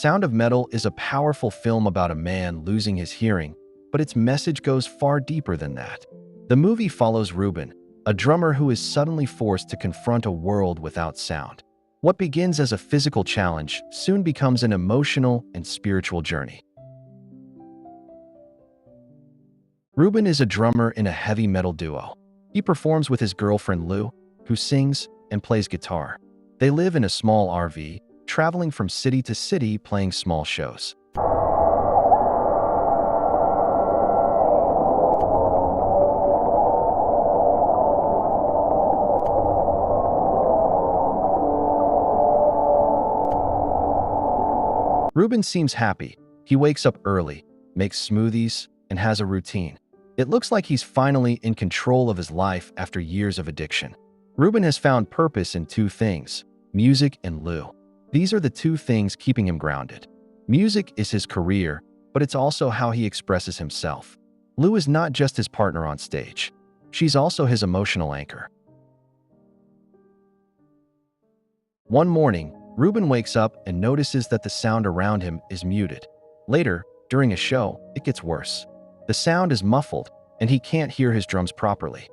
Sound of Metal is a powerful film about a man losing his hearing, but its message goes far deeper than that. The movie follows Ruben, a drummer who is suddenly forced to confront a world without sound. What begins as a physical challenge soon becomes an emotional and spiritual journey. Ruben is a drummer in a heavy metal duo. He performs with his girlfriend Lou, who sings and plays guitar. They live in a small RV, traveling from city to city playing small shows. Ruben seems happy. He wakes up early, makes smoothies, and has a routine. It looks like he's finally in control of his life after years of addiction. Ruben has found purpose in two things: music and Lou. These are the two things keeping him grounded. Music is his career, but it's also how he expresses himself. Lou is not just his partner on stage. She's also his emotional anchor. One morning, Ruben wakes up and notices that the sound around him is muted. Later, during a show, it gets worse. The sound is muffled, and he can't hear his drums properly.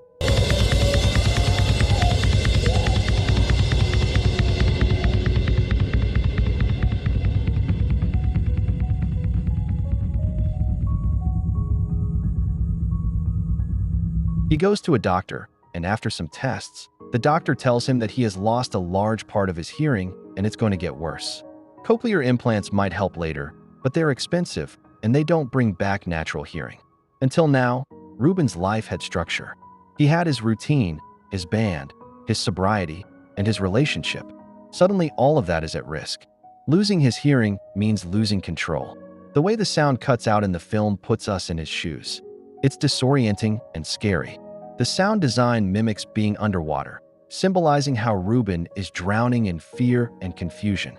He goes to a doctor, and after some tests, the doctor tells him that he has lost a large part of his hearing and it's going to get worse. Cochlear implants might help later, but they're expensive and they don't bring back natural hearing. Until now, Ruben's life had structure. He had his routine, his band, his sobriety, and his relationship. Suddenly, all of that is at risk. Losing his hearing means losing control. The way the sound cuts out in the film puts us in his shoes. It's disorienting and scary. The sound design mimics being underwater, symbolizing how Ruben is drowning in fear and confusion.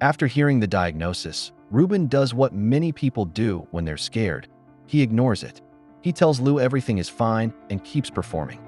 After hearing the diagnosis, Ruben does what many people do when they're scared. He ignores it. He tells Lou everything is fine and keeps performing.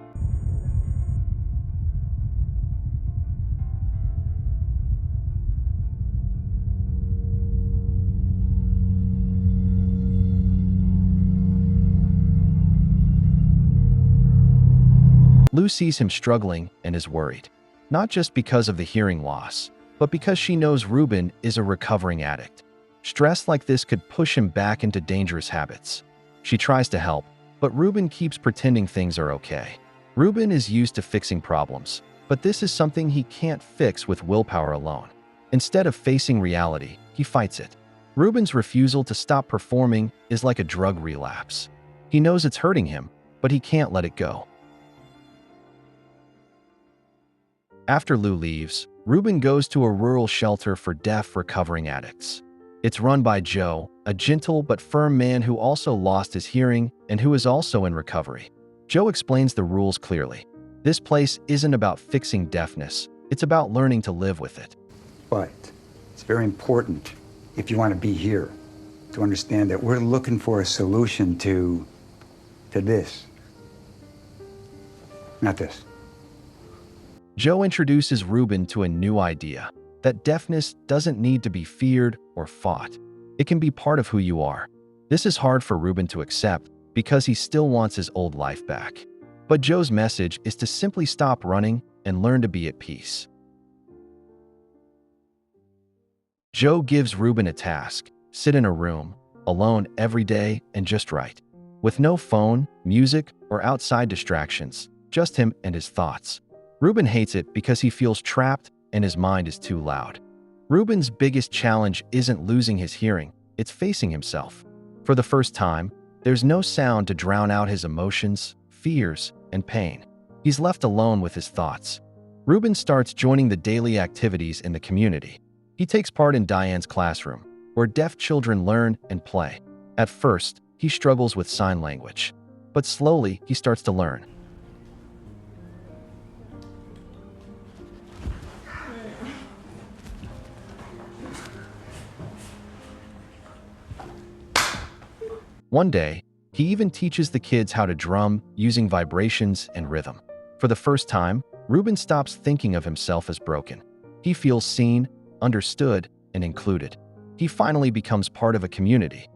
Lou sees him struggling and is worried, not just because of the hearing loss, but because she knows Ruben is a recovering addict. Stress like this could push him back into dangerous habits. She tries to help, but Ruben keeps pretending things are okay. Ruben is used to fixing problems, but this is something he can't fix with willpower alone. Instead of facing reality, he fights it. Ruben's refusal to stop performing is like a drug relapse. He knows it's hurting him, but he can't let it go. After Lou leaves, Ruben goes to a rural shelter for deaf recovering addicts. It's run by Joe, a gentle but firm man who also lost his hearing and who is also in recovery. Joe explains the rules clearly. This place isn't about fixing deafness, it's about learning to live with it. But it's very important, if you want to be here, to understand that we're looking for a solution to this, not this. Joe introduces Ruben to a new idea, that deafness doesn't need to be feared or fought. It can be part of who you are. This is hard for Ruben to accept because he still wants his old life back. But Joe's message is to simply stop running and learn to be at peace. Joe gives Ruben a task: sit in a room, alone every day and just write. With no phone, music, or outside distractions, just him and his thoughts. Ruben hates it because he feels trapped and his mind is too loud. Ruben's biggest challenge isn't losing his hearing, it's facing himself. For the first time, there's no sound to drown out his emotions, fears, and pain. He's left alone with his thoughts. Ruben starts joining the daily activities in the community. He takes part in Diane's classroom, where deaf children learn and play. At first, he struggles with sign language, but slowly he starts to learn. One day, he even teaches the kids how to drum using vibrations and rhythm. For the first time, Ruben stops thinking of himself as broken. He feels seen, understood, and included. He finally becomes part of a community.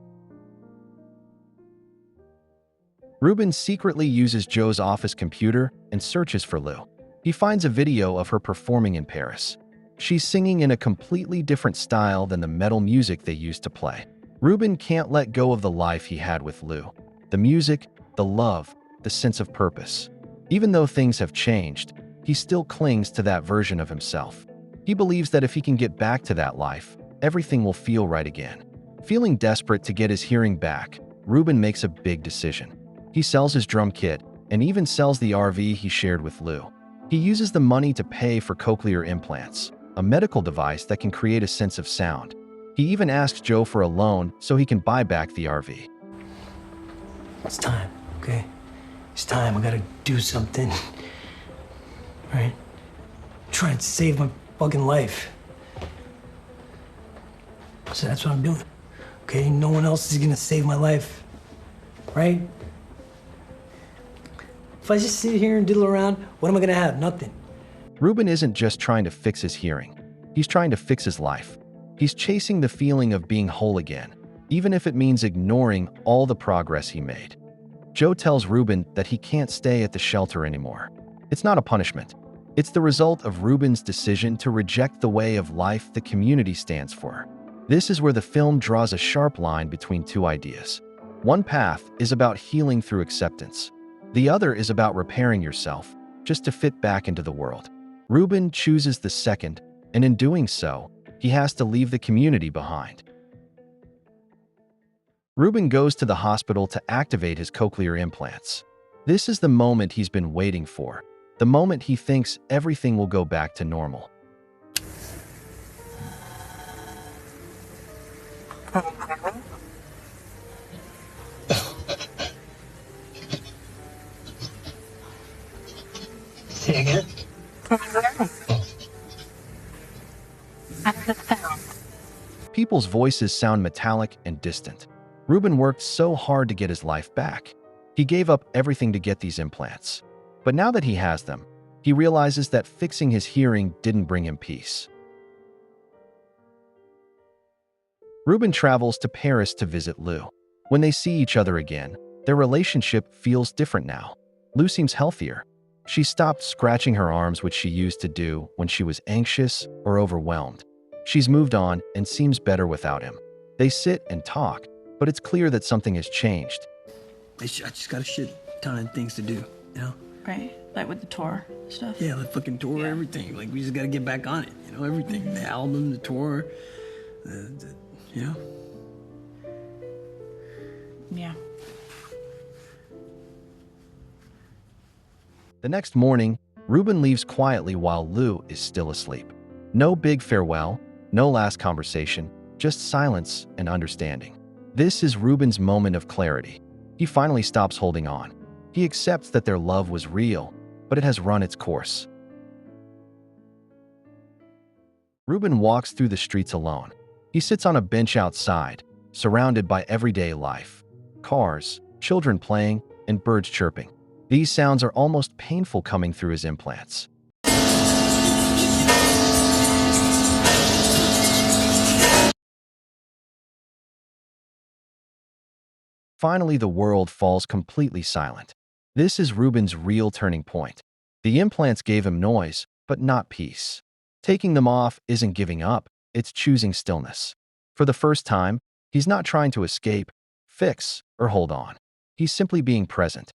Ruben secretly uses Joe's office computer and searches for Lou. He finds a video of her performing in Paris. She's singing in a completely different style than the metal music they used to play. Ruben can't let go of the life he had with Lou. The music, the love, the sense of purpose. Even though things have changed, he still clings to that version of himself. He believes that if he can get back to that life, everything will feel right again. Feeling desperate to get his hearing back, Ruben makes a big decision. He sells his drum kit and even sells the RV he shared with Lou. He uses the money to pay for cochlear implants, a medical device that can create a sense of sound. He even asks Joe for a loan so he can buy back the RV. It's time, okay? It's time. I gotta do something. Right? Try and save my fucking life. So that's what I'm doing. Okay? No one else is gonna save my life. Right? If I just sit here and diddle around, what am I gonna have? Nothing. Ruben isn't just trying to fix his hearing. He's trying to fix his life. He's chasing the feeling of being whole again, even if it means ignoring all the progress he made. Joe tells Ruben that he can't stay at the shelter anymore. It's not a punishment. It's the result of Ruben's decision to reject the way of life the community stands for. This is where the film draws a sharp line between two ideas. One path is about healing through acceptance. The other is about repairing yourself, just to fit back into the world. Ruben chooses the second, and in doing so, he has to leave the community behind. Ruben goes to the hospital to activate his cochlear implants. This is the moment he's been waiting for, the moment he thinks everything will go back to normal. Say again? People's voices sound metallic and distant. Ruben worked so hard to get his life back. He gave up everything to get these implants. But now that he has them, he realizes that fixing his hearing didn't bring him peace. Ruben travels to Paris to visit Lou. When they see each other again, their relationship feels different now. Lou seems healthier. She stopped scratching her arms, which she used to do when she was anxious or overwhelmed. She's moved on and seems better without him. They sit and talk, but it's clear that something has changed. I just got a shit ton of things to do, you know? Right, like with the tour stuff. Yeah, the fucking tour, everything. Like, we just gotta get back on it, you know? Everything. The album, the tour, you know? Yeah. The next morning, Ruben leaves quietly while Lou is still asleep. No big farewell, no last conversation, just silence and understanding. This is Ruben's moment of clarity. He finally stops holding on. He accepts that their love was real, but it has run its course. Ruben walks through the streets alone. He sits on a bench outside, surrounded by everyday life. Cars, children playing, and birds chirping. These sounds are almost painful coming through his implants. Finally, the world falls completely silent. This is Ruben's real turning point. The implants gave him noise, but not peace. Taking them off isn't giving up, it's choosing stillness. For the first time, he's not trying to escape, fix, or hold on. He's simply being present.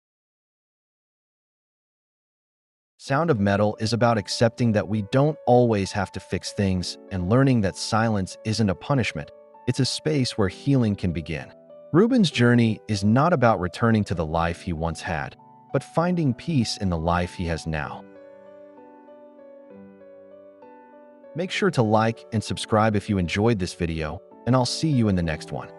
Sound of Metal is about accepting that we don't always have to fix things and learning that silence isn't a punishment. It's a space where healing can begin. Ruben's journey is not about returning to the life he once had, but finding peace in the life he has now. Make sure to like and subscribe if you enjoyed this video, and I'll see you in the next one.